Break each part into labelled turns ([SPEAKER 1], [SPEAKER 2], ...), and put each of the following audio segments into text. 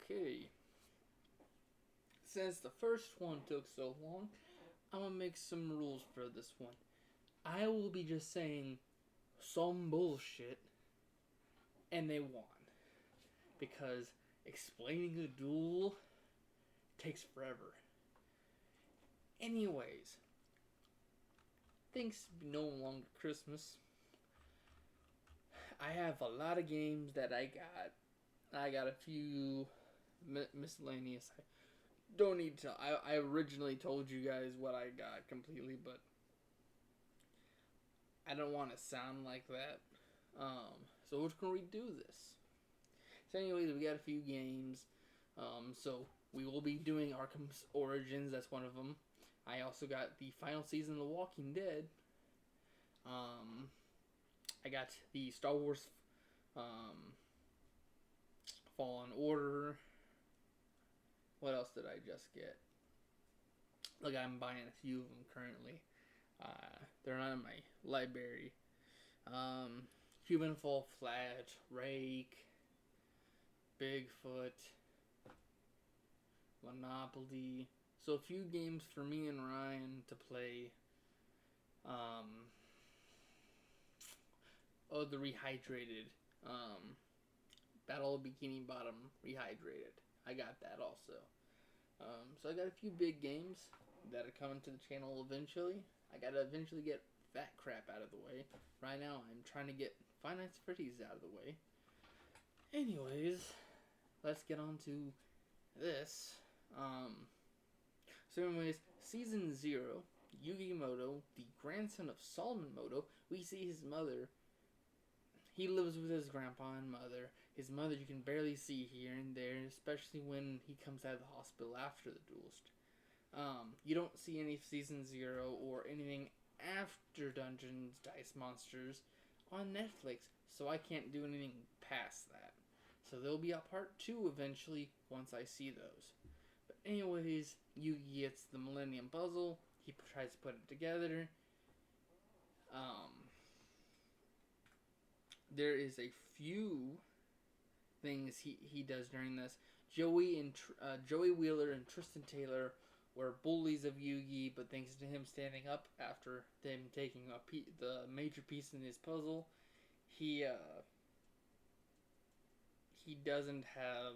[SPEAKER 1] Okay. Since the first one took so long, I'm gonna make some rules for this one. I will be just saying some bullshit, and they won. Because explaining a duel takes forever. Anyways, thanks no longer Christmas. I have a lot of games that I got. I got a few miscellaneous. I don't need to. I originally told you guys what I got completely, but I don't want to sound like that. So we're gonna redo this. So, anyways, we got a few games. So we will be doing Arkham's Origins. That's one of them. I also got the final season of The Walking Dead. I got the Star Wars Fallen Order. What else did I just get? Like, I'm buying a few of them currently. They're not in my library. Human Fall Flat, Rake, Bigfoot, Monopoly. So a few games for me and Ryan to play. The Rehydrated. Battle of Bikini Bottom Rehydrated. I got that also. So I got a few big games that are coming to the channel eventually. I gotta eventually get that crap out of the way. Right now I'm trying to get Five Nights at Freddy's out of the way. Anyways, let's get on to this. So anyways, Season 0, Yugi Moto, the grandson of Solomon Moto, we see his mother. He lives with his grandpa and mother. His mother you can barely see here and there, especially when he comes out of the hospital after the duelist. You don't see any Season 0 or anything after Dungeons Dice Monsters on Netflix, so I can't do anything past that. So there'll be a part 2 eventually once I see those. But anyways, Yugi gets the Millennium Puzzle. He tries to put it together. There is a few things he does during this. Joey Wheeler and Tristan Taylor were bullies of Yugi, but thanks to him standing up after them taking the major piece in his puzzle, he doesn't have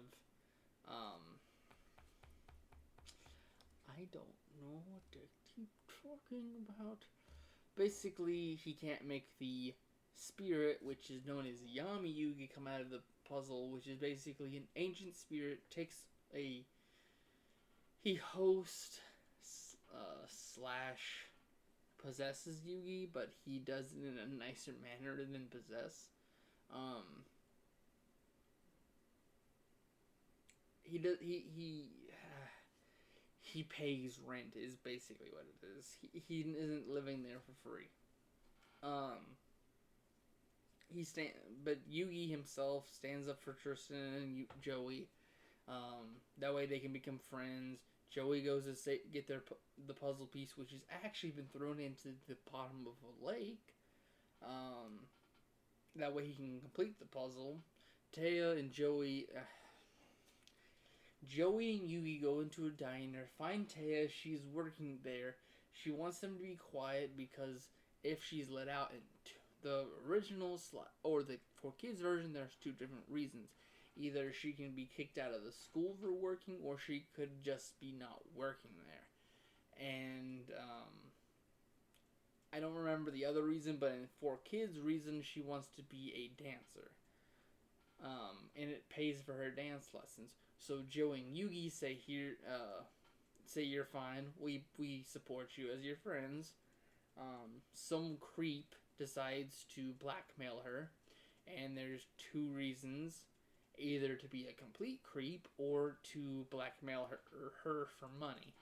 [SPEAKER 1] I don't know what to keep talking about. Basically, he can't make the spirit, which is known as Yami Yugi, come out of the puzzle, which is basically an ancient spirit. He hosts slash possesses Yugi, but he does it in a nicer manner than possess. He pays rent is basically what it is. He isn't living there for free. But Yugi himself stands up for Tristan and Joey. That way they can become friends. Joey goes to get the puzzle piece, which has actually been thrown into the bottom of a lake. That way he can complete the puzzle. Taya and Joey and Yugi go into a diner, find Taya, she's working there. She wants them to be quiet because if she's let out in the original or the 4Kids version, there's 2 different reasons. Either she can be kicked out of the school for working, or she could just be not working there. And I don't remember the other reason, but in 4Kids reason, she wants to be a dancer. And it pays for her dance lessons. So Joe and Yugi say you're fine. We support you as your friends. Some creep decides to blackmail her, and there's 2 reasons: either to be a complete creep or to blackmail her for money.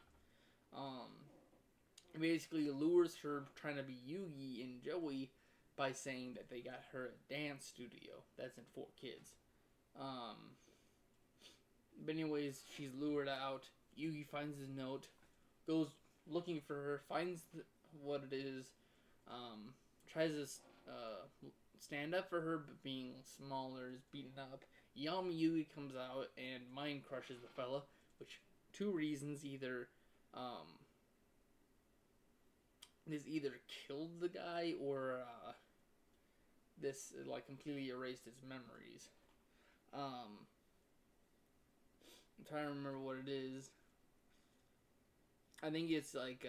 [SPEAKER 1] Basically lures her trying to be Yugi and Joey by saying that they got her a dance studio. That's in 4Kids. But anyways, she's lured out. Yugi finds his note, goes looking for her, finds what it is, tries to stand up for her, but being smaller is beaten up. Yami Yugi comes out and mind crushes the fella, which two reasons this either killed the guy or this like completely erased his memories. I'm trying to remember what it is. I think it's like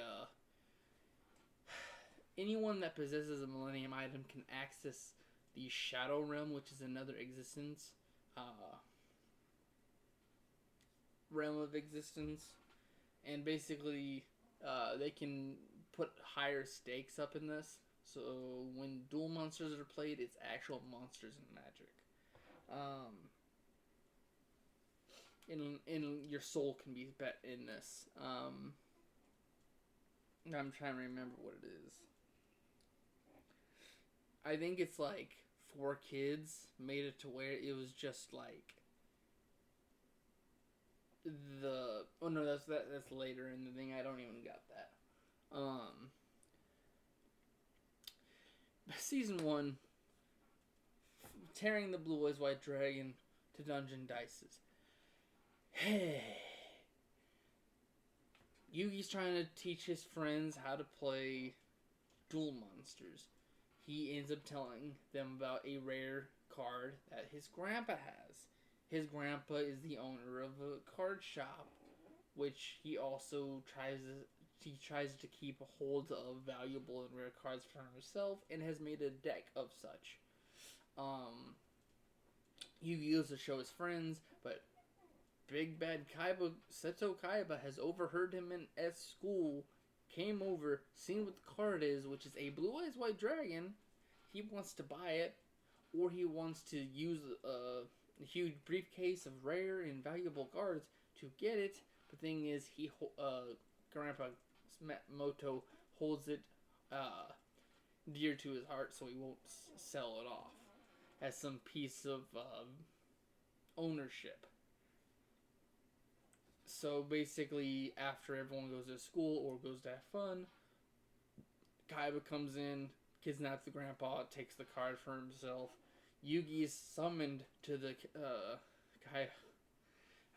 [SPEAKER 1] anyone that possesses a Millennium item can access the Shadow Realm, which is another existence, realm of existence, and basically they can put higher stakes up in this. So when dual monsters are played, it's actual monsters and magic. In your soul can be bet in this. I'm trying to remember what it is. I think it's like 4 kids made it to where it was just like that's later in the thing. I don't even got that. Season 1, tearing the blue eyes white dragon to dungeon dices. Hey. Yugi's trying to teach his friends how to play duel monsters. He ends up telling them about a rare card that his grandpa has. His grandpa is the owner of a card shop, which he also tries to keep a hold of valuable and rare cards for himself, and has made a deck of such. Yugi goes to show his friends, but Big Bad Seto Kaiba has overheard him at school, came over, seen what the card is, which is a blue eyes white dragon. He wants to buy it, or he wants to use a huge briefcase of rare and valuable cards to get it. The thing is, Grandpa Moto holds it dear to his heart, so he won't sell it off as some piece of ownership. So basically, after everyone goes to school or goes to have fun, Kaiba comes in, kidnaps the grandpa, takes the card for himself. Yugi is summoned to the I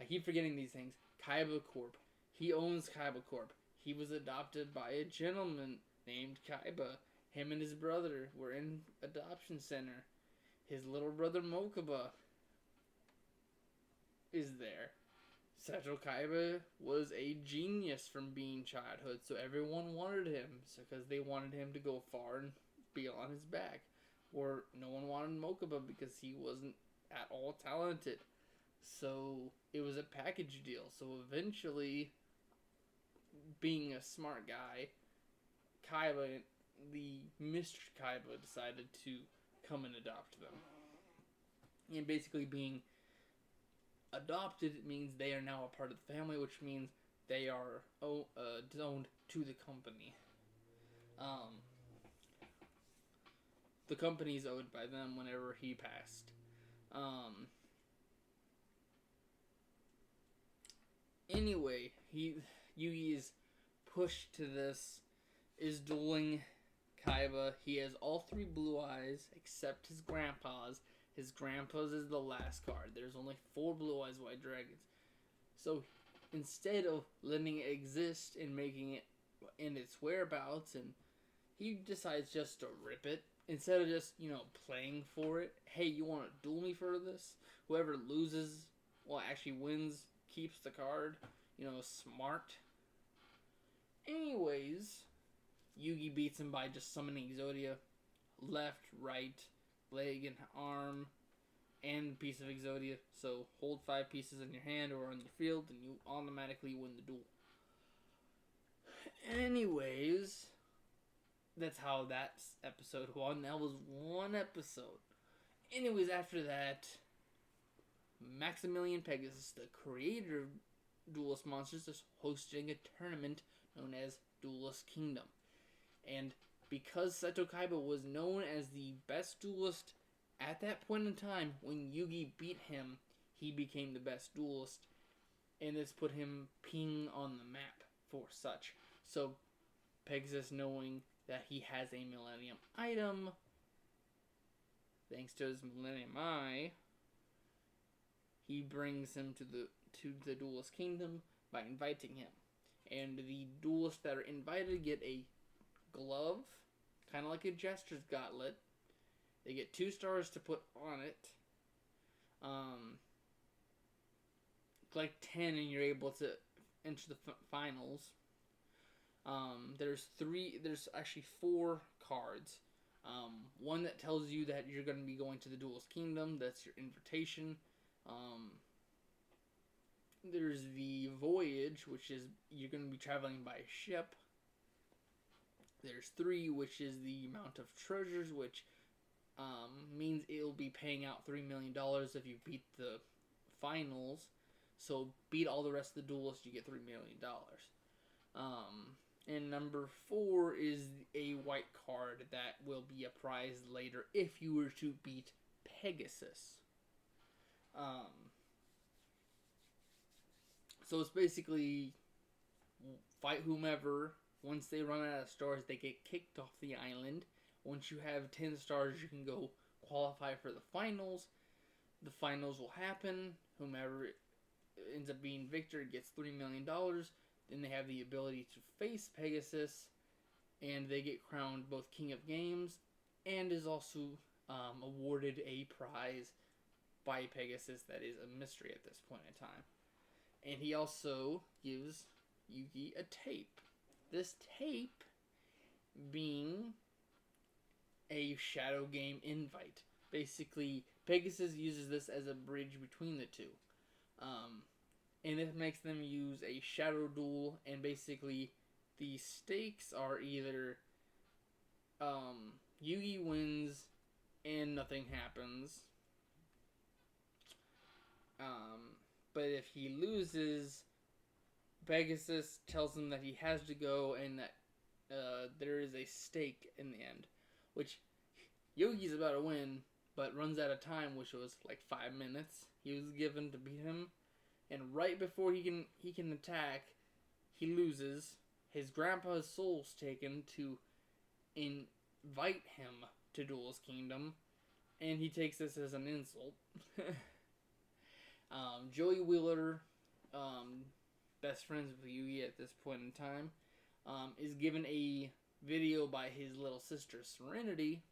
[SPEAKER 1] keep forgetting these things. Kaiba Corp. He owns Kaiba Corp. He was adopted by a gentleman named Kaiba. Him and his brother were in adoption center. His little brother Mokuba is there. Seto Kaiba was a genius from being childhood, so everyone wanted him because they wanted him to go far and be on his back. Or no one wanted Mokuba because he wasn't at all talented. So it was a package deal. So eventually, being a smart guy, Kaiba, the Mr. Kaiba, decided to come and adopt them. And basically being adopted means they are now a part of the family, which means they are owned to the company. The company is owed by them whenever he passed. Anyway, Yugi is pushed to this, is dueling Kaiba. He has all 3 blue eyes except his grandpa's. His grandpa's is the last card. There's only 4 blue eyes white dragons. So instead of letting it exist and making it in its whereabouts, and he decides just to rip it instead of just, playing for it. Hey, you want to duel me for this? Whoever loses, actually wins, keeps the card. Smart. Anyways, Yugi beats him by just summoning Exodia. Left, right, leg and arm, and piece of Exodia. So hold 5 pieces in your hand or on your field, and you automatically win the duel. Anyways, that's how that episode won. That was one episode. Anyways, after that, Maximilian Pegasus, the creator of Duelist Monsters, is hosting a tournament known as Duelist Kingdom. And because Seto Kaiba was known as the best duelist at that point in time, when Yugi beat him, he became the best duelist. And this put him ping on the map for such. So, Pegasus, knowing that he has a Millennium item, thanks to his Millennium Eye, he brings him to the duelist kingdom by inviting him. And the duelists that are invited get a glove, kind of like a jester's gauntlet. They get 2 stars to put on it. Collect 10 and you're able to enter the finals. There's actually 4 cards. One that tells you that you're going to be going to the duelist kingdom. That's your invitation. There's the voyage, which is you're going to be traveling by ship. There's 3, which is the amount of treasures, which means it'll be paying out $3 million if you beat the finals. So beat all the rest of the duelists, you get $3 million. And number 4 is a white card that will be a prize later if you were to beat Pegasus. So it's basically fight whomever. Once they run out of stars, they get kicked off the island. Once you have 10 stars, you can go qualify for the finals. The finals will happen. Whomever ends up being victor gets $3 million. Then they have the ability to face Pegasus, and they get crowned both King of Games, and is also awarded a prize by Pegasus that is a mystery at this point in time. And he also gives Yugi a tape. This tape being a shadow game invite. Basically, Pegasus uses this as a bridge between the two. And it makes them use a shadow duel, and basically the stakes are either Yugi wins and nothing happens. But if he loses, Pegasus tells him that he has to go and that there is a stake in the end. Which Yugi's about to win, but runs out of time, which was like 5 minutes he was given to beat him. And right before he can attack, he loses. His grandpa's soul's taken to invite him to Duelist Kingdom, and he takes this as an insult. Joey Wheeler, best friends with Yugi at this point in time, is given a video by his little sister Serenity,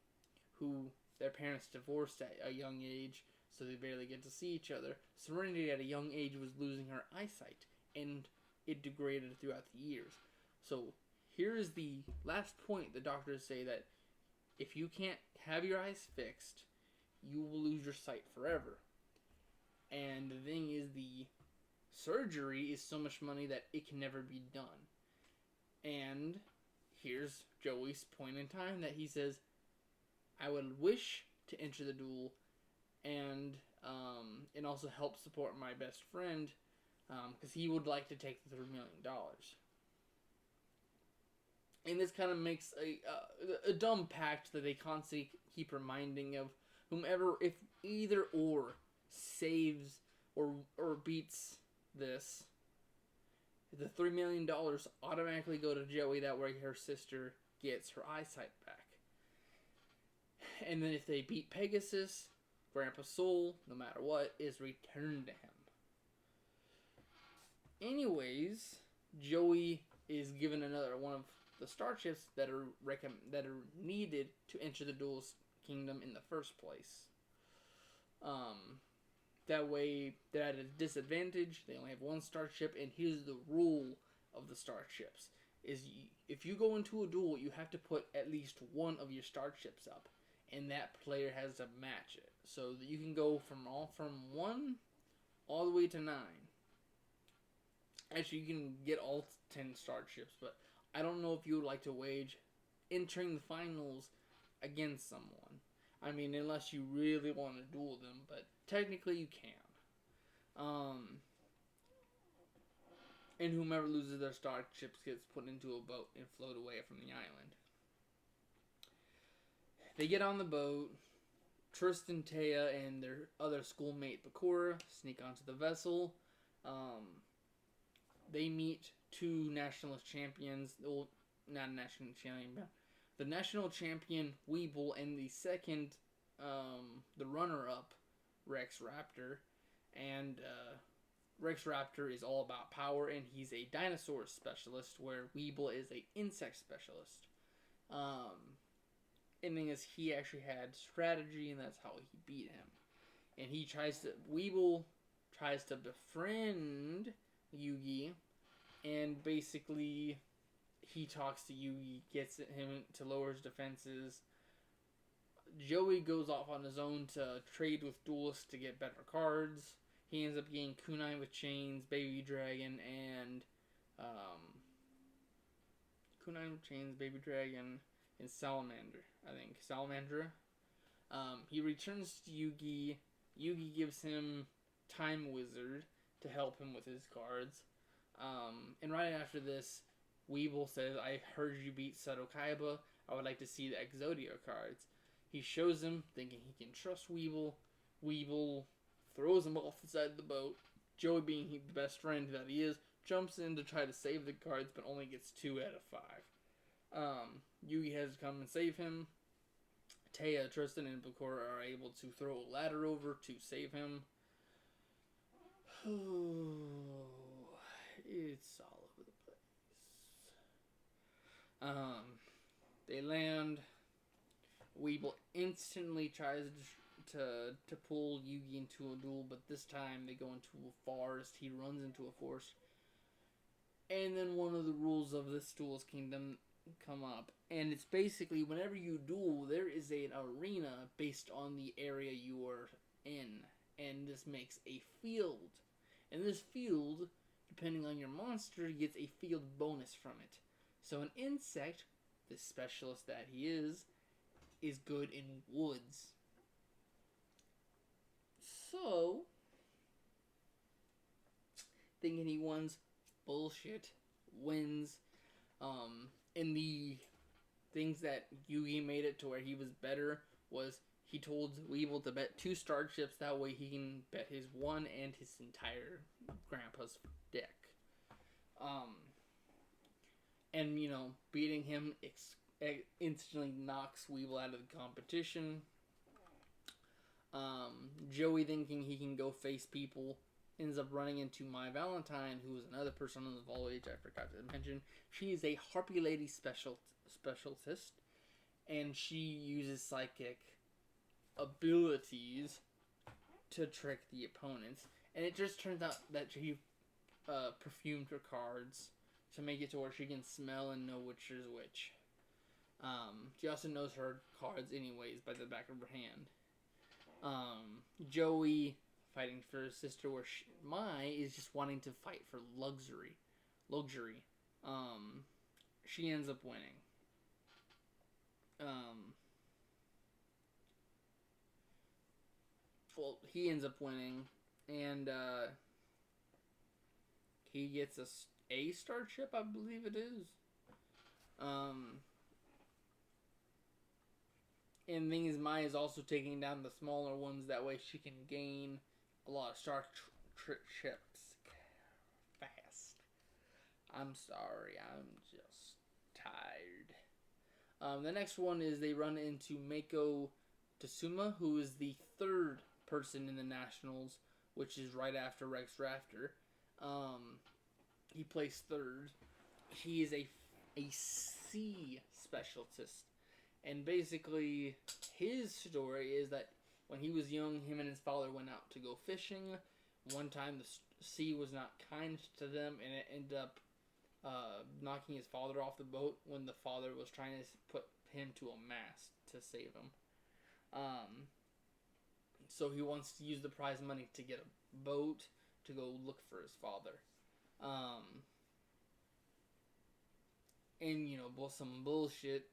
[SPEAKER 1] who their parents divorced at a young age, so they barely get to see each other. Serenity at a young age was losing her eyesight, and it degraded throughout the years. So here is the last point. The doctors say that if you can't have your eyes fixed, you will lose your sight forever. And the thing is, the surgery is so much money that it can never be done. And here's Joey's point in time that he says, I would wish to enter the duel and also help support my best friend, because he would like to take the $3 million. And this kind of makes a dumb pact that they constantly keep reminding of whomever, if either or saves or beats this, the $3 million automatically go to Joey. That way her sister gets her eyesight back. And then if they beat Pegasus, Grandpa's soul, no matter what, is returned to him. Anyways, Joey is given another one of the star chips that are needed to enter the Duelist Kingdom in the first place. That way, they're at a disadvantage. They only have one star chip, and here's the rule of the star chips: if you go into a duel, you have to put at least one of your star chips up, and that player has to match it. So that you can go from 1 all the way to 9. Actually, you can get all 10 star chips, but I don't know if you would like to wage entering the finals against someone. I mean, unless you really want to duel them, but technically you can. And whomever loses their star chips gets put into a boat and float away from the island. They get on the boat. Tristan, Taya, and their other schoolmate Bakura sneak onto the vessel. They meet 2 national champions. Well, not a national champion. The national champion, Weeble, and the second, the runner-up, Rex Raptor. And Rex Raptor is all about power, and he's a dinosaur specialist, where Weeble is a insect specialist. And thing is, he actually had strategy, and that's how he beat him. And Weeble tries to befriend Yugi, and basically he talks to Yugi, gets him to lower his defenses. Joey goes off on his own to trade with duelists to get better cards. He ends up getting Kunai with Chains, Baby Dragon, and Kunai with Chains, Baby Dragon, and Salamander. I think Salamandra. He returns to Yugi. Yugi gives him Time Wizard to help him with his cards. And right after this, Weeble says, "I heard you beat Seto Kaiba. I would like to see the Exodia cards." He shows him, thinking he can trust Weeble. Weeble throws him off the side of the boat. Joey, being the best friend that he is, jumps in to try to save the cards, but only gets 2 out of 5. Yugi has to come and save him. Taya, Tristan, and Bakura are able to throw a ladder over to save him. It's all over the place. They land. Weeble instantly tries to pull Yugi into a duel, but this time they go into a forest. He runs into a forest. And then one of the rules of this Duel's Kingdom come up. And it's basically, whenever you duel, there is an arena based on the area you are in. And this makes a field. And this field, depending on your monster, gets a field bonus from it. So an insect, the specialist that he is good in woods. So, thinking he wins, bullshit, wins. And the things that Yugi made it to where he was better was he told Weeble to bet 2 starships, that way he can bet his one and his entire grandpa's deck. And, beating him instantly knocks Weeble out of the competition. Joey, thinking he can go face people, ends up running into My Valentine, who is another person on the Vol Age I forgot to mention. She is a Harpy Lady specialist, and she uses psychic abilities to trick the opponents. And it just turns out that she perfumed her cards to make it to where she can smell and know which is which. She also knows her cards anyways by the back of her hand. Joey fighting for his sister, where Mai is just wanting to fight for luxury. She ends up winning. Well, he ends up winning, and he gets a starship, I believe it is. And the thing is, Mai is also taking down the smaller ones. That way she can gain a lot of starships fast. I'm sorry, I'm just tired. The next one is they run into Mako Tesuma, who is the 3rd person in the Nationals, which is right after Rex Raptor. He placed 3rd. He is a sea specialist. And basically, his story is that when he was young, him and his father went out to go fishing. One time, the sea was not kind to them, and it ended up knocking his father off the boat when the father was trying to put him to a mast to save him. So he wants to use the prize money to get a boat to go look for his father. And, some bullshit.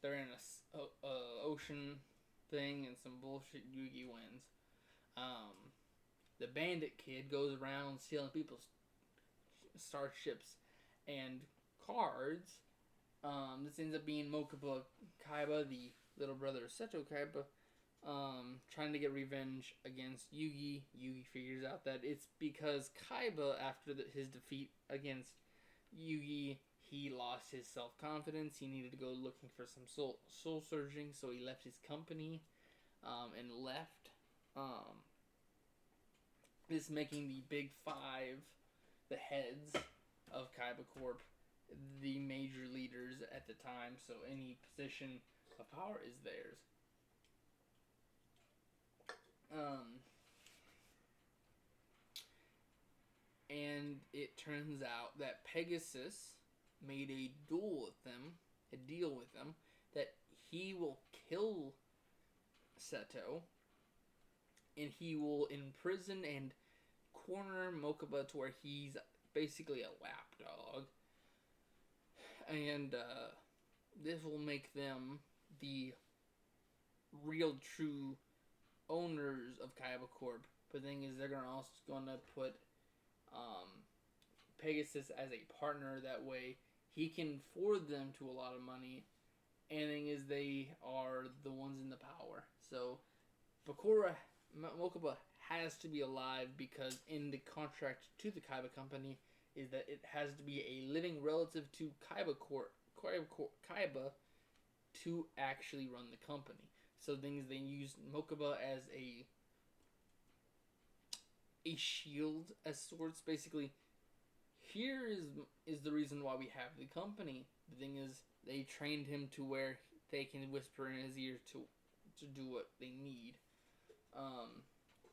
[SPEAKER 1] They're in a ocean thing, and some bullshit. Yugi wins. The bandit kid goes around stealing people's starships and cards. This ends up being Mokuba Kaiba, the little brother of Seto Kaiba, trying to get revenge against Yugi. Yugi figures out that it's because Kaiba, after his defeat against Yugi, he lost his self-confidence. He needed to go looking for some soul surging, so he left his company and left. This making the big five, the heads of Kaiba Corp, the major leaders at the time, so any position of power is theirs. And it turns out that Pegasus made a deal with them, that he will kill Seto, and he will imprison and corner Mokuba to where he's basically a lapdog. And this will make them the real true owners of Kaiba Corp. But the thing is, they're also gonna put Pegasus as a partner. That way, he can afford them to a lot of money. And the thing is, they are the ones in the power. So, Mokuba has to be alive because in the contract to the Kaiba company is that it has to be a living relative to Kaiba to actually run the company. So things they use Mokuba as a shield, as sorts. Basically, here is the reason why we have the company. The thing is, they trained him to where they can whisper in his ear to do what they need.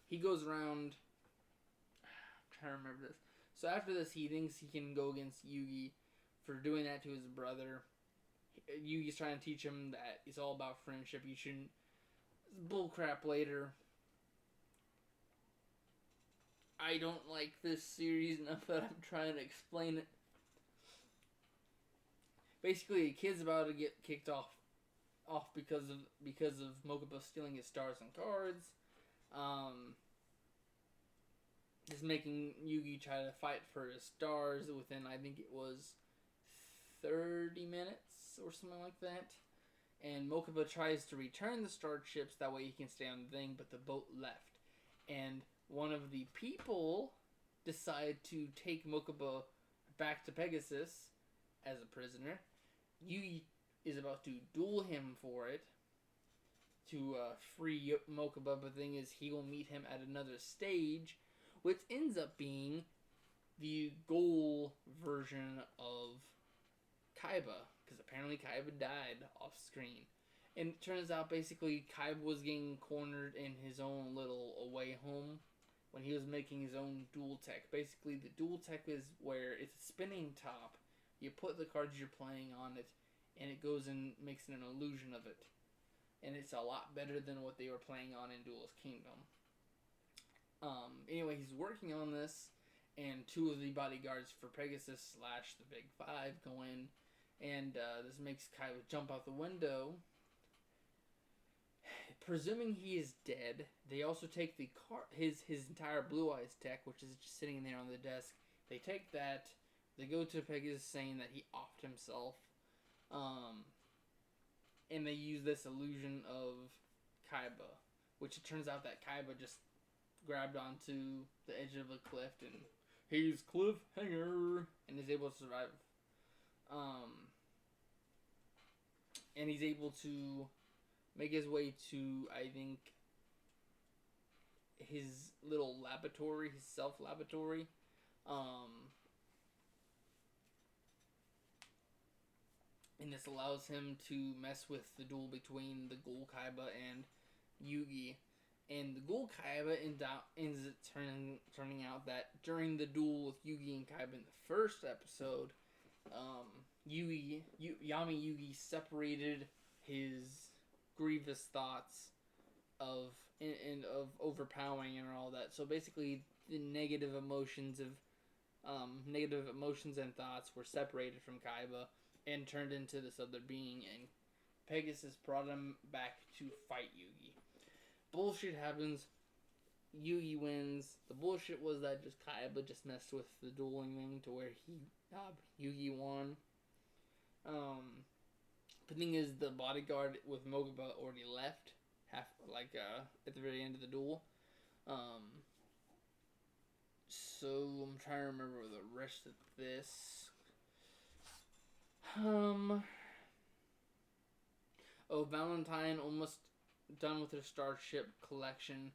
[SPEAKER 1] He goes around. I'm trying to remember this. So after this, he thinks he can go against Yugi for doing that to his brother. Yugi's trying to teach him that it's all about friendship. You shouldn't. Bullcrap later. I don't like this series enough that I'm trying to explain it. Basically, a kid's about to get kicked off because of Mokuba stealing his stars and cards. Is making Yugi try to fight for his stars within, I think it was 30 minutes or something like that. And Mokuba tries to return the star chips, that way he can stay on the thing, but the boat left. And one of the people decide to take Mokuba back to Pegasus as a prisoner. Yugi is about to duel him for it to free Mokuba, but the thing is, he will meet him at another stage, which ends up being the goal version of Kaiba, because apparently Kaiba died off screen. And it turns out basically Kaiba was getting cornered in his own little away home when he was making his own dual tech. Basically, the dual tech is where it's a spinning top. You put the cards you're playing on it, and it goes and makes an illusion of it. And it's a lot better than what they were playing on in Duelist Kingdom. Anyway, he's working on this, and two of the bodyguards for Pegasus / the Big Five go in, and this makes Kaiba jump out the window. Presuming he is dead, they also take his entire Blue Eyes tech, which is just sitting there on the desk. They take that, they go to Pegasus saying that he offed himself, and they use this illusion of Kaiba, which it turns out that Kaiba just grabbed onto the edge of a cliff, and he's cliffhanger, and is able to survive. And he's able to make his way to, I think, his little laboratory, his self-laboratory. And this allows him to mess with the duel between the Ghoul Kaiba and Yugi. And the Ghoul Kaiba ends turning out that during the duel with Yugi and Kaiba in the first episode, Yami Yugi separated his grievous thoughts of overpowering and all that. So basically, the negative emotions and thoughts were separated from Kaiba and turned into this other being, and Pegasus brought him back to fight Yugi. Bullshit happens. Yugi wins. The bullshit was that just Kaiba just messed with the dueling thing to where Yugi won. The thing is, the bodyguard with Mokuba already left, at the very end of the duel. So I'm trying to remember the rest of this. Valentine almost done with her Starship collection.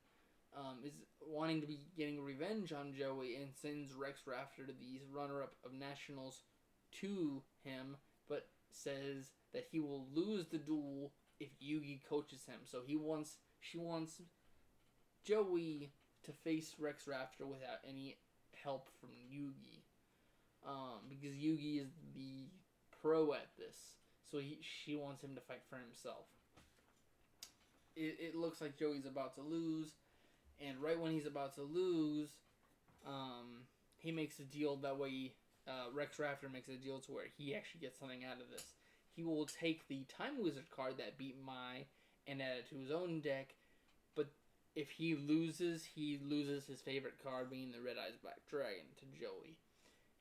[SPEAKER 1] is wanting to be getting revenge on Joey and sends Rex Rafter, the runner-up of Nationals, to him, but says that he will lose the duel if Yugi coaches him. So she wants Joey to face Rex Rafter without any help from Yugi, because Yugi is the pro at this. So she wants him to fight for himself. It looks like Joey's about to lose, and right when he's about to lose, he makes a deal that way. Rex Rafter makes a deal to where he actually gets something out of this. He will take the Time Wizard card that beat Mai and add it to his own deck, but if he loses his favorite card, being the Red Eyes Black Dragon, to Joey.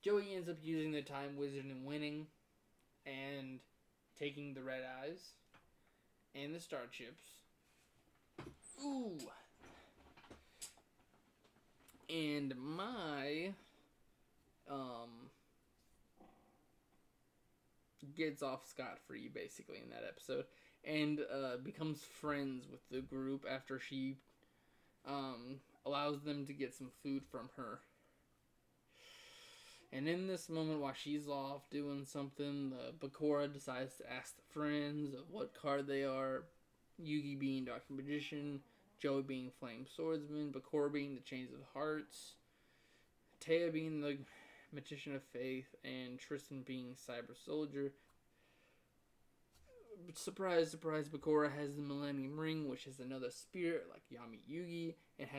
[SPEAKER 1] Joey ends up using the Time Wizard and winning, and taking the Red Eyes and the Star Chips. Ooh! And Mai gets off scot-free, basically, in that episode, and becomes friends with the group after she allows them to get some food from her. And in this moment, while she's off doing something, Bakura decides to ask the friends of what card they are. Yugi being Dark Magician, Joey being Flame Swordsman, Bakura being the Chains of Hearts, Taya being the Magician of Faith, and Tristan being Cyber Soldier. Surprise, surprise, Bakura has the Millennium Ring, which is another spirit like Yami Yugi, and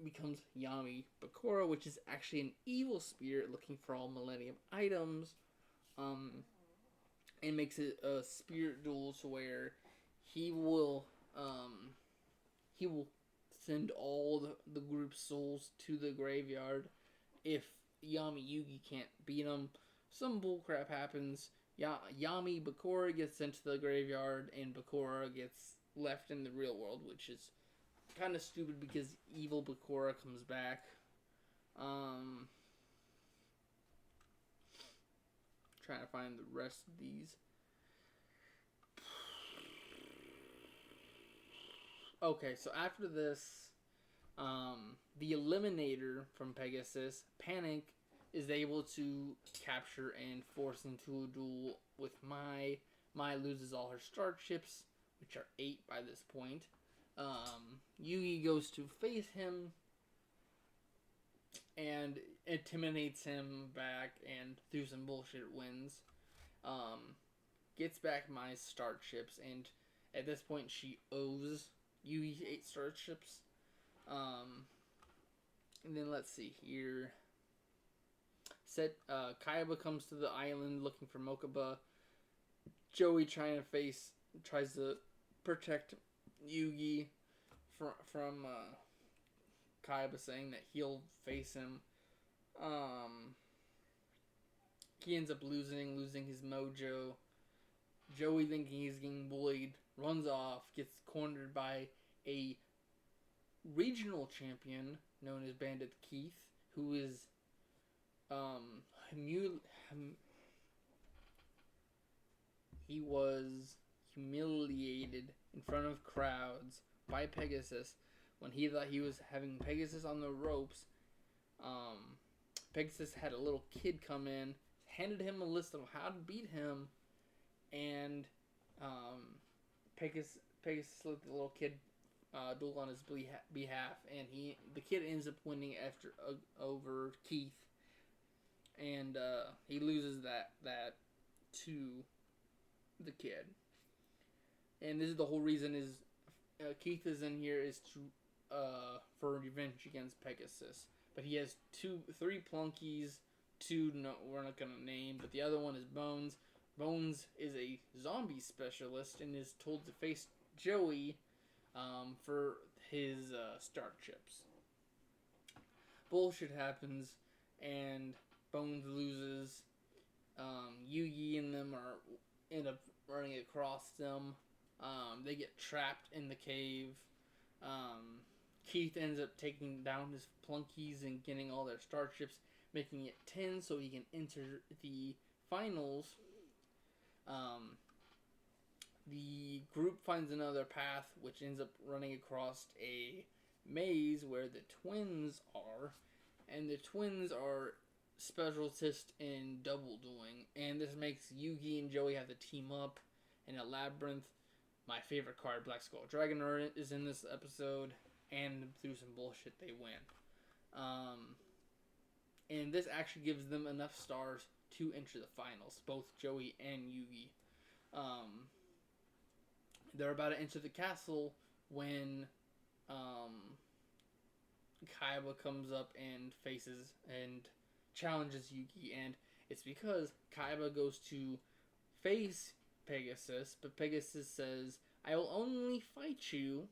[SPEAKER 1] becomes Yami Bakura, which is actually an evil spirit looking for all Millennium Items, and makes it a spirit duel to where he will send all the group's souls to the graveyard if Yami Yugi can't beat him. Some bullcrap happens. Yami Bakura gets sent to the graveyard, and Bakura gets left in the real world, which is kind of stupid because evil Bakura comes back. Trying to find the rest of these. Okay, so after this, the Eliminator from Pegasus, Panic, is able to capture and force into a duel with Mai. Mai loses all her star chips, which are 8 by this point. Yugi goes to face him and intimidates him back, and through some bullshit wins. Gets back Mai's star chips, and at this point she owes Yugi 8 star chips. And then let's see here. Kaiba comes to the island looking for Mokuba. Joey tries to protect Yugi from Kaiba, saying that he'll face him. He ends up losing his mojo. Joey, thinking he's getting bullied, runs off, gets cornered by a regional champion known as Bandit Keith, who is he was humiliated in front of crowds by Pegasus when he thought he was having Pegasus on the ropes. Pegasus had a little kid come in, handed him a list of how to beat him, and Pegasus let the little kid duel on his behalf, and the kid ends up winning over Keith, and he loses that to the kid. And this is the whole reason is Keith is in here is to for revenge against Pegasus, but he has 3 plunkies. 2 we're not gonna name, but the other one is Bones. Bones is a zombie specialist and is told to face Joey for his star chips. Bullshit happens, and Bones loses. Yugi and them end up running across them. They get trapped in the cave. Keith ends up taking down his plunkies and getting all their star chips, making it 10 so he can enter the finals. The group finds another path, which ends up running across a maze where the twins are, and the twins are specialists in double dueling, and this makes Yugi and Joey have to team up in a labyrinth. My favorite card, Black Skull Dragon, is in this episode, and through some bullshit they win. And this actually gives them enough stars to enter the finals, both Joey and Yugi. They're about to enter the castle when Kaiba comes up and faces and challenges Yugi, and it's because Kaiba goes to face Pegasus, but Pegasus says, "I will only fight you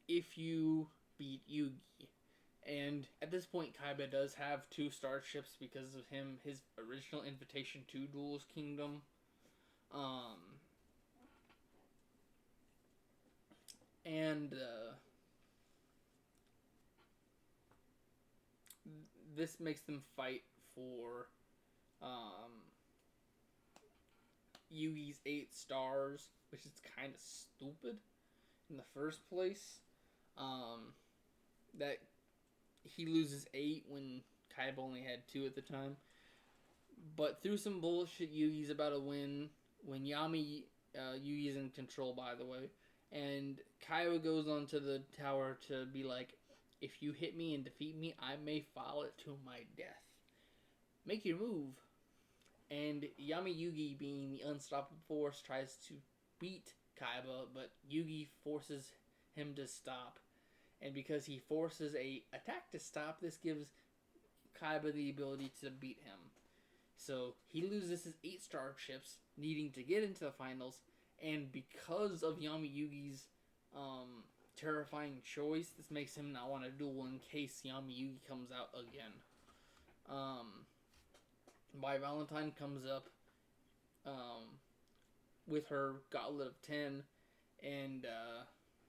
[SPEAKER 1] if you beat Yugi." And at this point, Kaiba does have 2 starships because of his original invitation to Duel's Kingdom. This makes them fight for Yugi's 8 stars, which is kind of stupid in the first place. That he loses 8 when Kaiba only had 2 at the time. But through some bullshit, Yugi's about to win. When Yugi's in control, by the way. And Kaiba goes onto the tower to be like, "If you hit me and defeat me, I may follow it to my death. Make your move." And Yami Yugi, being the unstoppable force, tries to beat Kaiba, but Yugi forces him to stop. And because he forces a attack to stop, this gives Kaiba the ability to beat him. So he loses his 8 starships, needing to get into the finals. And because of Yami Yugi's terrifying choice, this makes him not want to duel in case Yami Yugi comes out again. By Valentine comes up with her Gauntlet of 10, and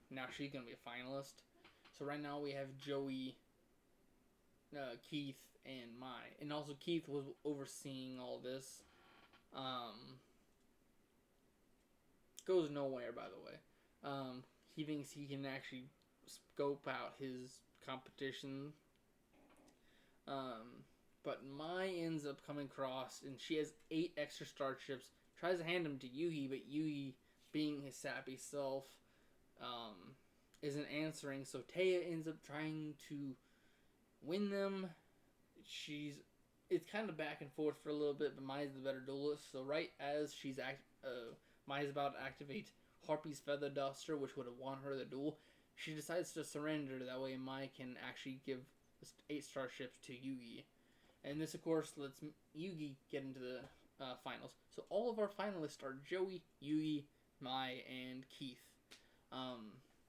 [SPEAKER 1] now she's going to be a finalist. So right now we have Joey, Keith, and Mai. And also Keith was overseeing all this. Goes nowhere, by the way. He thinks he can actually scope out his competition. But Mai ends up coming across, and she has 8 extra starships. Tries to hand them to Yugi, but Yugi, being his sappy self, isn't answering. So Taya ends up trying to win them. It's kind of back and forth for a little bit, but Mai's the better duelist. So right as Mai's about to activate Harpy's Feather Duster, which would have won her the duel, she decides to surrender. That way Mai can actually give the 8 starships to Yugi. And this, of course, lets Yugi get into the finals. So all of our finalists are Joey, Yugi, Mai, and Keith.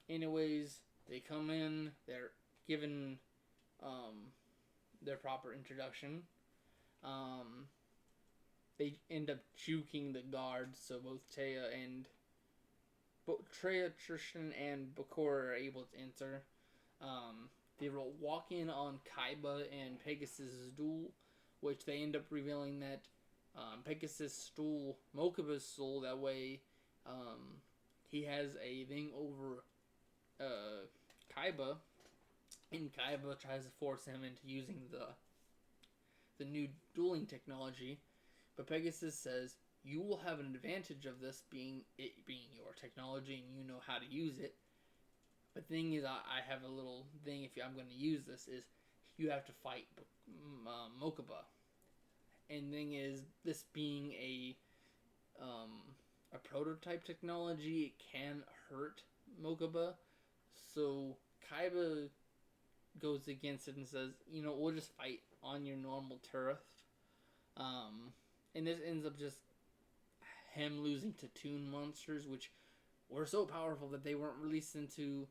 [SPEAKER 1] Anyways, they come in. They're given their proper introduction. They end up juking the guards, so both Tristan and Bakura are able to enter. They will walk in on Kaiba and Pegasus' duel, which they end up revealing that Pegasus stole Mokuba's soul. That way, he has a thing over Kaiba, and Kaiba tries to force him into using the new dueling technology. But Pegasus says, "You will have an advantage of this being your technology, and you know how to use it. But the thing is, I have a little thing. If I'm going to use this, is you have to fight Mokuba. And the thing is, this being a prototype technology, it can hurt Mokuba. So Kaiba goes against it and says, we'll just fight on your normal turf. And this ends up just him losing to Toon Monsters, which were so powerful that they weren't released into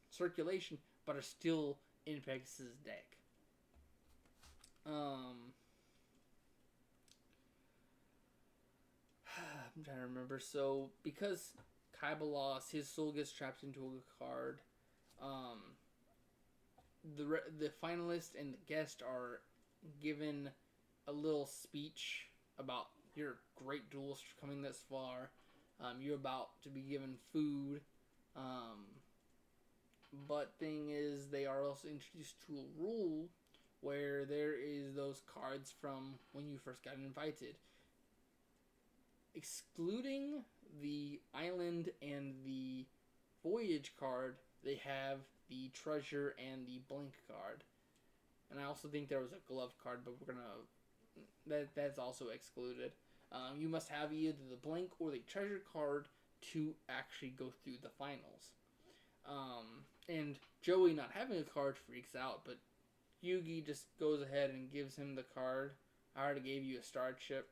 [SPEAKER 1] circulation, but are still in Pegasus' deck. I'm trying to remember. So, because Kaiba lost, his soul gets trapped into a card. The finalists and the guest are given a little speech about your great duels coming this far. You're about to be given food. But thing is, they are also introduced to a rule where there is those cards from when you first got invited. Excluding the island and the voyage card, they have the treasure and the blink card. And I also think there was a glove card, but we're gonna that's also excluded. You must have either the blink or the treasure card to actually go through the finals. And Joey not having a card freaks out, but Yugi just goes ahead and gives him the card. I already gave you a star chip.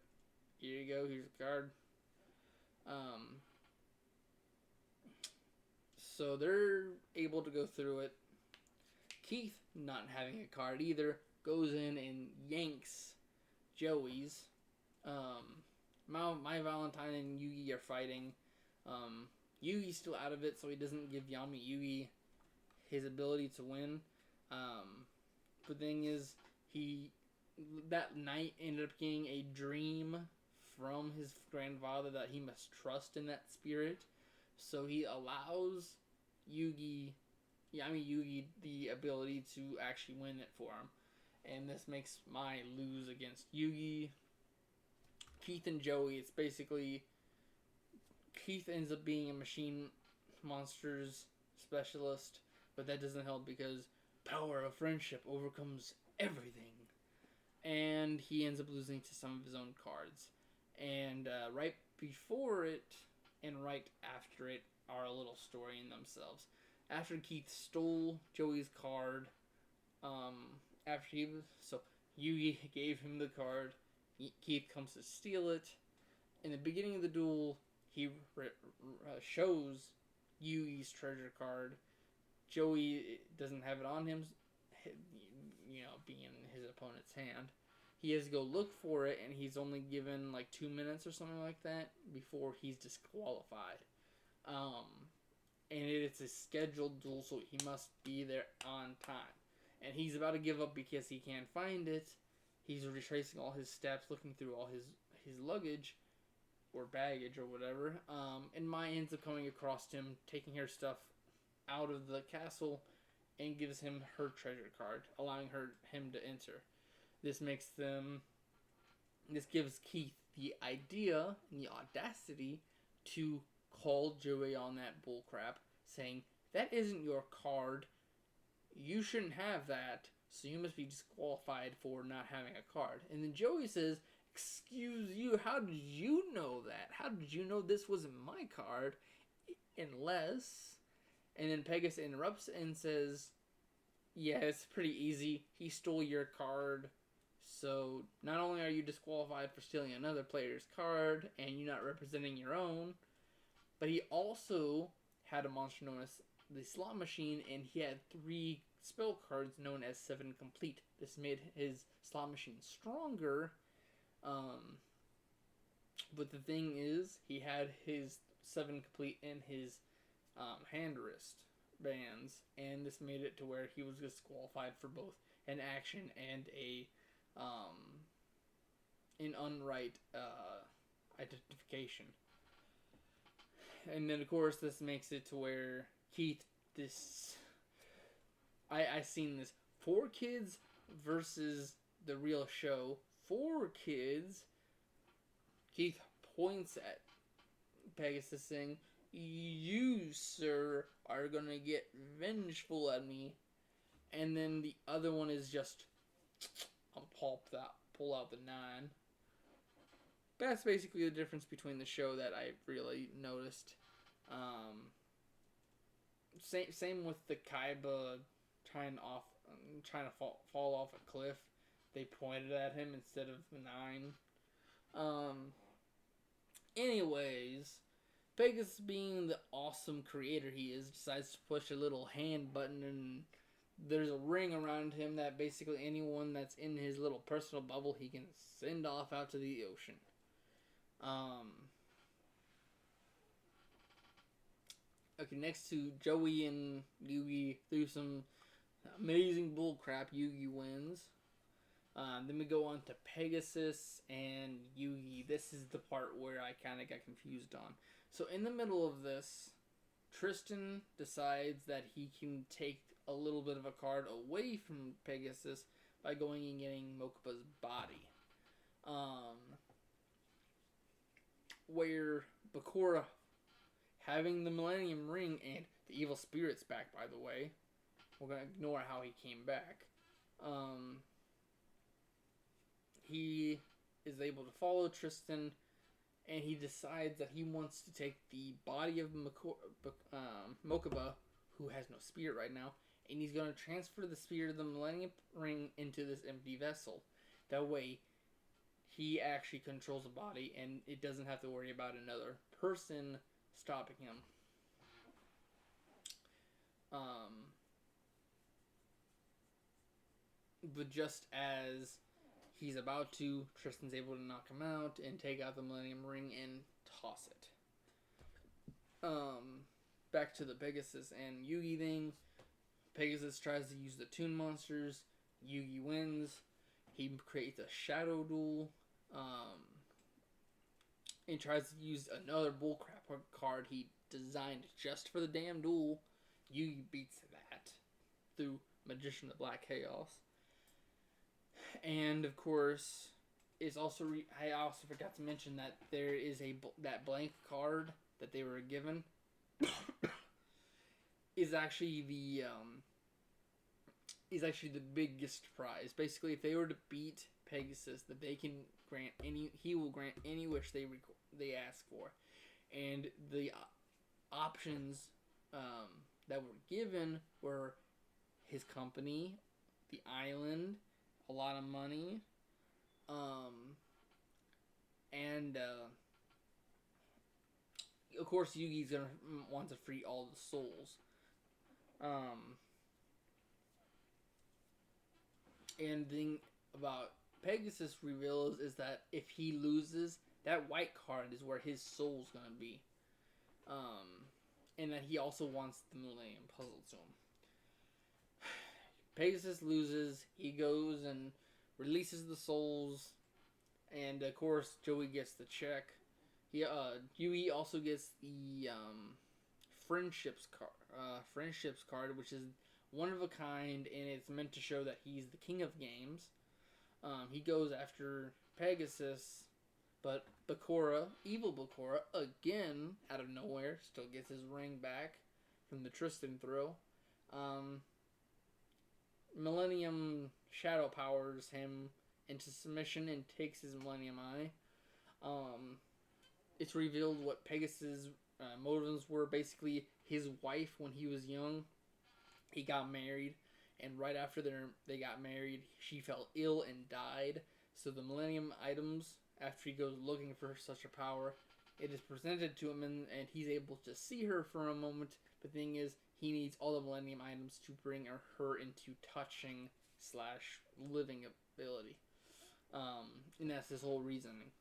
[SPEAKER 1] Here you go. Here's the card. So they're able to go through it. Keith, not having a card either, goes in and yanks Joey's. My Valentine and Yugi are fighting. Yugi's still out of it, so he doesn't give Yami Yugi his ability to win. The thing is, he that night ended up getting a dream from his grandfather that he must trust in that spirit. So he allows Yami Yugi the ability to actually win it for him. And this makes Mai lose against Yugi. Keith and Joey, it's basically Keith ends up being a machine monsters specialist, but that doesn't help because power of friendship overcomes everything. And he ends up losing to some of his own cards. And right before it and right after it are a little story in themselves. After Keith stole Joey's card, Yugi gave him the card. Keith comes to steal it. In the beginning of the duel, he shows Yugi's treasure card. Joey doesn't have it on him, being in his opponent's hand. He has to go look for it, and he's only given like 2 minutes or something like that before he's disqualified. And it's a scheduled duel, so he must be there on time. And he's about to give up because he can't find it. He's retracing all his steps, looking through all his luggage or baggage or whatever. And Mai ends up coming across him, taking her stuff out of the castle, and gives him her treasure card, allowing him to enter. This gives Keith the idea and the audacity to call Joey on that bullcrap, saying, "That isn't your card. You shouldn't have that, so you must be disqualified for not having a card." And then Joey says, "Excuse you, how did you know that? How did you know this wasn't my card? Unless..." And then Pegasus interrupts and says, "Yeah, it's pretty easy. He stole your card. So not only are you disqualified for stealing another player's card and you not representing your own, but he also had a monster known as the slot machine, and he had 3 spell cards known as 7 complete. This made his slot machine stronger. But the thing is, he had his 7 complete in his hand wrist bands, and this made it to where he was disqualified for both an action and an unright identification." And then, of course, this makes it to where Keith, I seen this 4 kids versus the real show. 4 kids. Keith points at Pegasus saying, "You, sir, are gonna get vengeful at me." And then the other one is just, I'll pull out the 9. That's basically the difference between the show that I really noticed. Same with the Kaiba trying to fall off a cliff. They pointed at him instead of the 9. Anyways, Pegasus, being the awesome creator he is, decides to push a little hand button, and there's a ring around him that basically anyone that's in his little personal bubble he can send off out to the ocean. Okay, next to Joey and Yugi, through some amazing bullcrap, Yugi wins. Then we go on to Pegasus and Yugi. This is the part where I kind of got confused on. So in the middle of this Tristan decides that he can take a little bit of a card away from Pegasus by going and getting Mokuba's body. Where Bakura, having the Millennium Ring and the evil spirits back, by the way, we're going to ignore how he came back. He is able to follow Tristan, and he decides that he wants to take the body of Mokuba, who has no spirit right now, and he's going to transfer the spirit of the Millennium Ring into this empty vessel. That way, he actually controls the body, and it doesn't have to worry about another person stopping him. But just as he's about to, Tristan's able to knock him out and take out the Millennium Ring and toss it. Back to the Pegasus and Yugi thing. Pegasus tries to use the Toon Monsters. Yugi wins. He creates a Shadow Duel. And tries to use another bullcrap card he designed just for the damn duel. Yugi beats that through Magician of Black Chaos. And of course, it's also I also forgot to mention that there is that blank card that they were given is actually the biggest prize. Basically, if they were to beat Pegasus, that they can he will grant any wish they ask for, and the options that were given were his company, the island, a lot of money, and of course Yugi's gonna want to free all the souls. And the thing about Pegasus reveals is that if he loses, that white card is where his soul's gonna be. And that he also wants the Millennium Puzzle to him. Pegasus loses, he goes and releases the souls, and of course Joey gets the check. Yugi also gets the friendships card, which is one of a kind, and it's meant to show that he's the king of games. He goes after Pegasus, but evil Bakura, again, out of nowhere, still gets his ring back from the Tristan throw. Millennium Shadow powers him into submission and takes his Millennium Eye. It's revealed what Pegasus' motives were. Basically, his wife, when he was young, he got married, and right after they got married, she fell ill and died. So the Millennium Items, after he goes looking for such a power, it is presented to him, and he's able to see her for a moment. The thing is, he needs all the Millennium Items to bring her into touching / living ability. And that's his whole reasoning.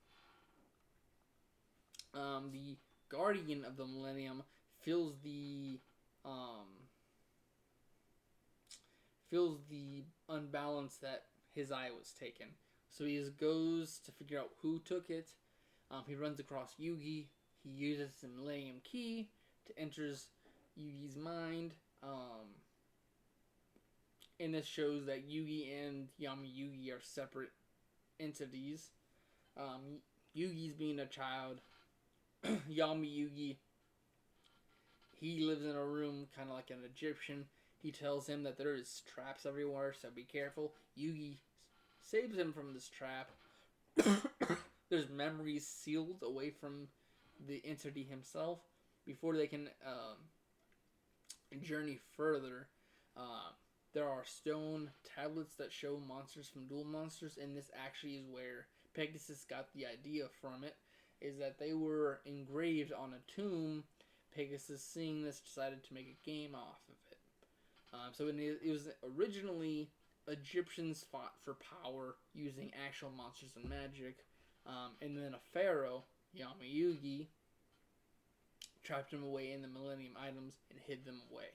[SPEAKER 1] The Guardian of the Millennium feels the unbalance that his eye was taken. So he goes to figure out who took it. He runs across Yugi. He uses the Millennium Key to enter Yugi's mind. And this shows that Yugi and Yami Yugi are separate entities. Yugi's being a child. Yami Yugi, he lives in a room kind of like an Egyptian. He tells him that there is traps everywhere, so be careful. Yugi saves him from this trap. There's memories sealed away from the entity himself. Before they can journey further, there are stone tablets that show monsters from Duel Monsters, and this actually is where Pegasus got the idea from it, is that they were engraved on a tomb. Pegasus, seeing this, decided to make a game off of it. So it was originally Egyptians fought for power using actual monsters and magic, and then a pharaoh, Yami Yugi, trapped him away in the Millennium Items and hid them away.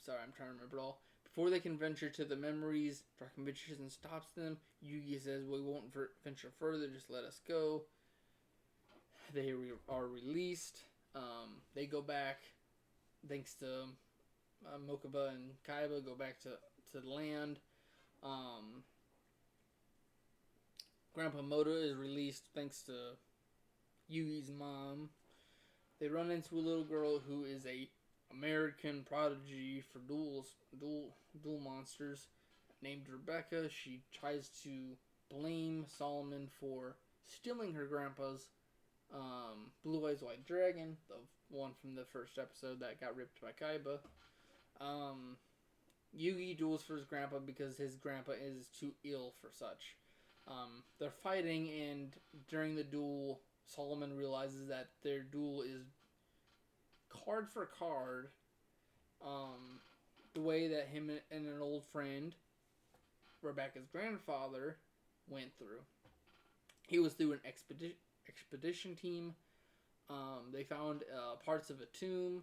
[SPEAKER 1] Sorry, I'm trying to remember it all. Before they can venture to the memories, Draken ventures and stops them. Yugi says, we won't venture further, just let us go. They are released. They go back, thanks to Mokuba and Kaiba, go back to the land. Grandpa Moto is released thanks to Yugi's mom. They run into a little girl who is a American prodigy for duel monsters named Rebecca. She tries to blame Solomon for stealing her grandpa's Blue Eyes White Dragon, the one from the first episode that got ripped by Kaiba. Yugi duels for his grandpa because his grandpa is too ill for such. They're fighting, and during the duel, Solomon realizes that their duel is card for card. The way that him and an old friend, Rebecca's grandfather, went through. He was through an expedition team. They found parts of a tomb.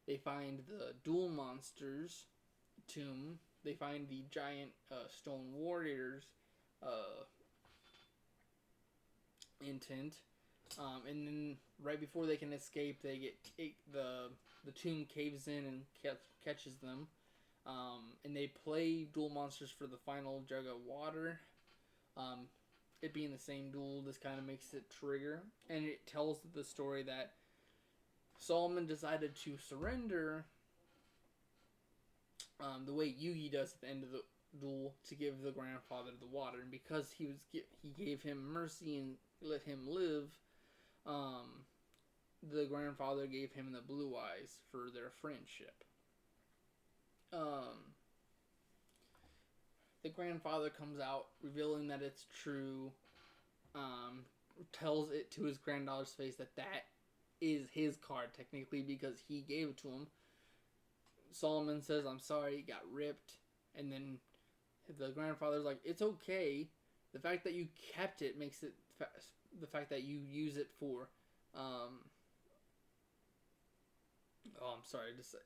[SPEAKER 1] They find the duel monsters tomb. They find the giant stone warriors intent. And then right before they can escape, they get the tomb caves in and catches them. And they play duel monsters for the final jug of water. It being the same duel, this kind of makes it trigger. And it tells the story that Solomon decided to surrender the way Yugi does at the end of the duel to give the grandfather the water. And because he gave him mercy and let him live, the grandfather gave him the blue eyes for their friendship. The grandfather comes out, revealing that it's true, tells it to his granddaughter's face that is his card, technically, because he gave it to him. Solomon says, I'm sorry, it got ripped. And then the grandfather's like, it's okay. The fact that you kept it makes it... The fact that you use it for... I'm sorry to say...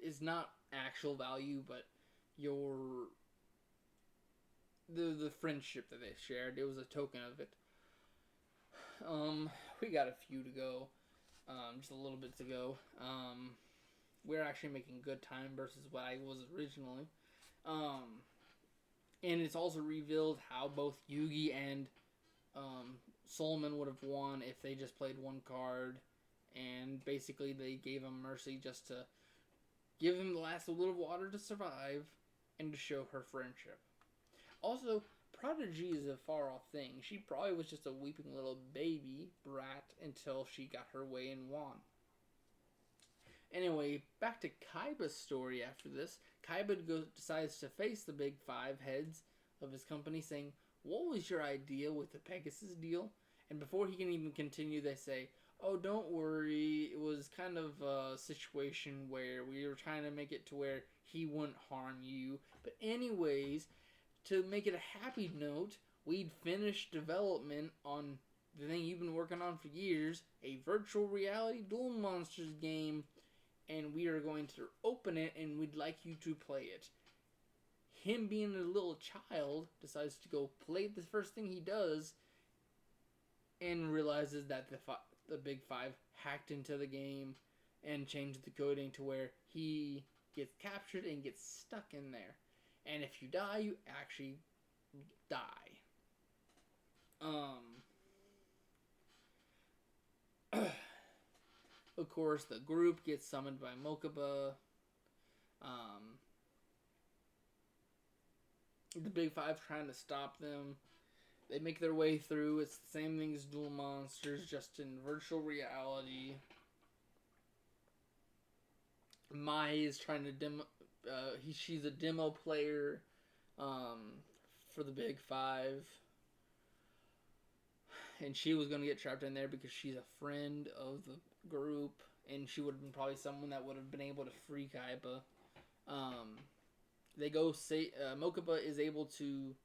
[SPEAKER 1] it's not actual value, but the friendship that they shared. It was a token of it. We got a few to go. Just a little bit to go. We're actually making good time versus what I was originally. And it's also revealed how both Yugi and Solomon would have won if they just played one card. And basically they gave him mercy just to give him the last little water to survive and to show her friendship. Also, Prodigy is a far-off thing. She probably was just a weeping little baby brat until she got her way and won. Anyway, back to Kaiba's story after this. Kaiba decides to face the big five heads of his company, saying, what was your idea with the Pegasus deal? And before he can even continue, they say, oh, don't worry, it was kind of a situation where we were trying to make it to where he wouldn't harm you. But anyways, to make it a happy note, we'd finished development on the thing you've been working on for years, a virtual reality Duel Monsters game, and we are going to open it and we'd like you to play it. Him being a little child decides to go play the first thing he does and realizes that the Big Five hacked into the game and changed the coding to where he gets captured and gets stuck in there. And if you die, you actually die. Of course, the group gets summoned by Mokuba. The Big Five trying to stop them. They make their way through. It's the same thing as Duel Monsters, just in virtual reality. Mai is trying to demo... she's a demo player for the Big Five. And she was going to get trapped in there because she's a friend of the group. And she would have been probably someone that would have been able to free Kaiba. They go say... Mokuba is able to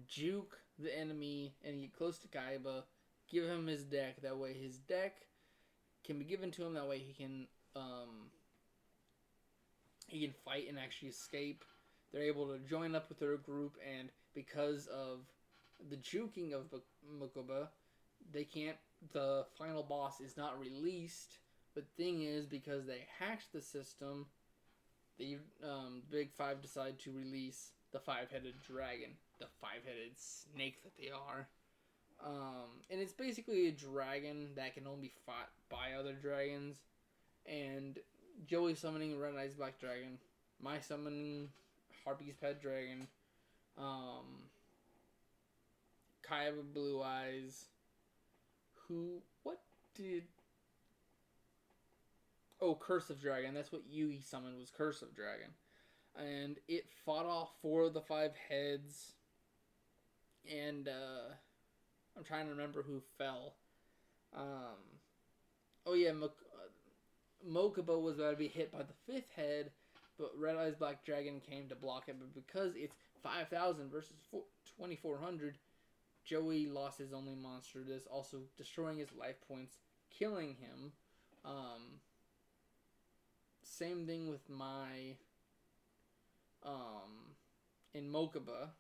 [SPEAKER 1] juke the enemy and get close to Kaiba. Give him his deck. That way his deck can be given to him. That way he can fight and actually escape. they're able to join up with their group, and because of the juking of Mokuba, they can't. The final boss is not released. But thing is, because they hacked the system, the Big Five decide to release the five-headed dragon, the five-headed snake that they are. And it's basically a dragon that can only be fought by other dragons. And Joey summoning Red Eyes Black Dragon, my summoning Harpy's Pet Dragon, Kaiba Blue Eyes. What did? Oh, Curse of Dragon. That's what Yugi summoned, was Curse of Dragon. And it fought off 4 of the 5 heads. And I'm trying to remember who fell. Oh yeah, Mokuba was about to be hit by the 5th head, but Red Eyes Black Dragon came to block it. But because it's 5,000 versus 2,400, Joey lost his only monster. This also destroying his life points, killing him. Same thing with my in Mokuba.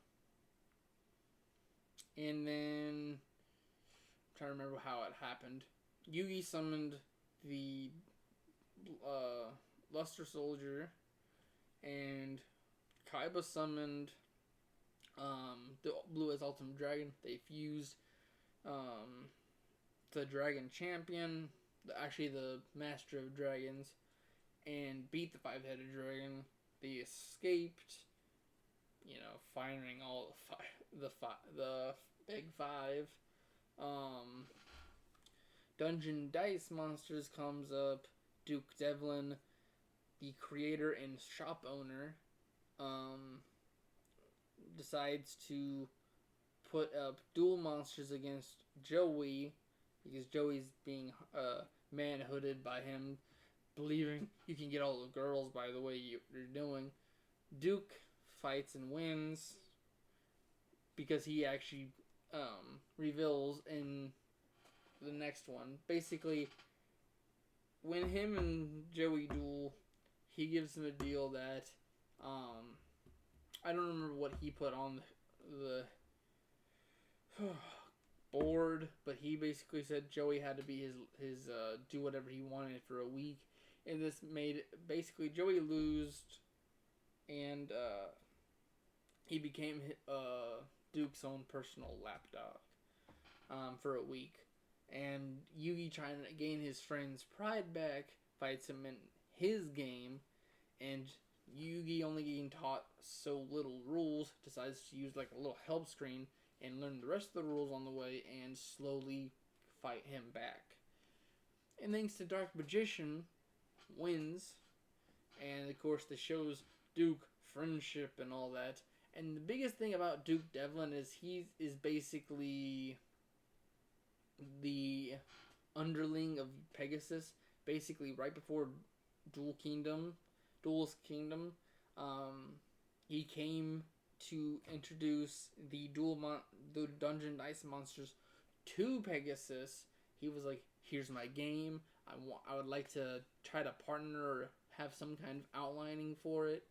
[SPEAKER 1] And then I'm trying to remember how it happened. Yugi summoned the Luster Soldier, and Kaiba summoned the Blue Eyes Ultimate Dragon. They fused the Dragon Champion, actually the Master of Dragons, and beat the 5-headed dragon. They escaped, firing all the Big Five. Dungeon Dice Monsters comes up. Duke Devlin, the creator and shop owner, decides to put up dual monsters against Joey, because Joey's being manhooded by him, believing you can get all the girls by the way you're doing. Duke fights and wins because he actually reveals in the next one. Basically, when him and Joey duel, he gives him a deal that I don't remember what he put on the board, but he basically said Joey had to be his do whatever he wanted for a week, and this made basically Joey lose, and he became Duke's own personal lapdog for a week. And Yugi, trying to gain his friend's pride back, fights him in his game, and Yugi, only getting taught so little rules, decides to use like a little help screen and learn the rest of the rules on the way and slowly fight him back. And thanks to Dark Magician, wins, and of course this shows Duke friendship and all that. And the biggest thing about Duke Devlin is he is basically the underling of Pegasus. Basically, right before Duel's Kingdom, he came to introduce the the Dungeon Dice monsters to Pegasus. He was like, "Here's my game. I would like to try to partner or have some kind of outlining for it."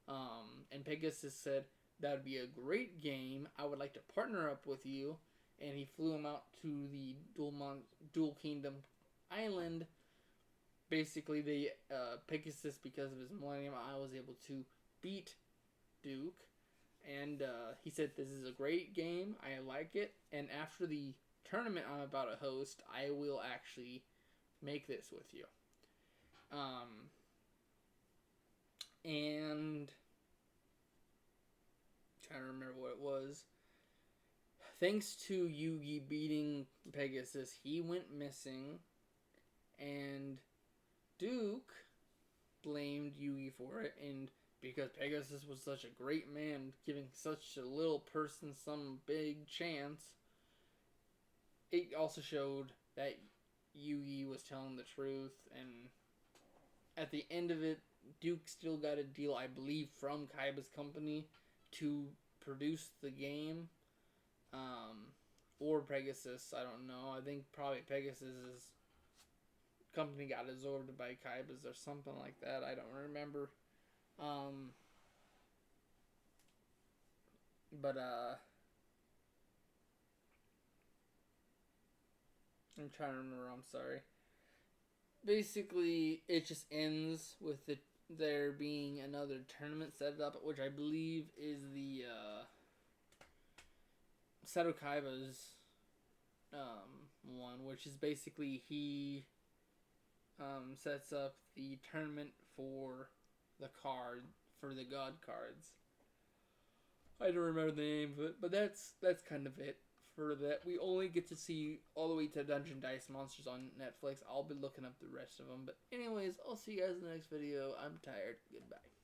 [SPEAKER 1] And Pegasus said, "That would be a great game. I would like to partner up with you." And he flew him out to the Duel Kingdom Island. Basically, Pegasus, because of his Millennium Eye, was able to beat Duke. And he said, "This is a great game. I like it. And after the tournament I'm about to host, I will actually make this with you." And trying to remember what it was. Thanks to Yugi beating Pegasus, he went missing, and Duke blamed Yugi for it, and because Pegasus was such a great man, giving such a little person some big chance, it also showed that Yugi was telling the truth, and at the end of it, Duke still got a deal, I believe, from Kaiba's company to produce the game. Or Pegasus, I don't know. I think probably Pegasus's company got absorbed by Kaiba's or something like that. I don't remember. But I'm trying to remember. I'm sorry. Basically, it just ends with there being another tournament set up, which I believe is the Seto Kaiba's one, which is basically he sets up the tournament for the god cards. I don't remember the name of it, but that's kind of it for that. We only get to see all the way to Dungeon Dice Monsters on Netflix. I'll be looking up the rest of them. But anyways, I'll see you guys in the next video. I'm tired. Goodbye.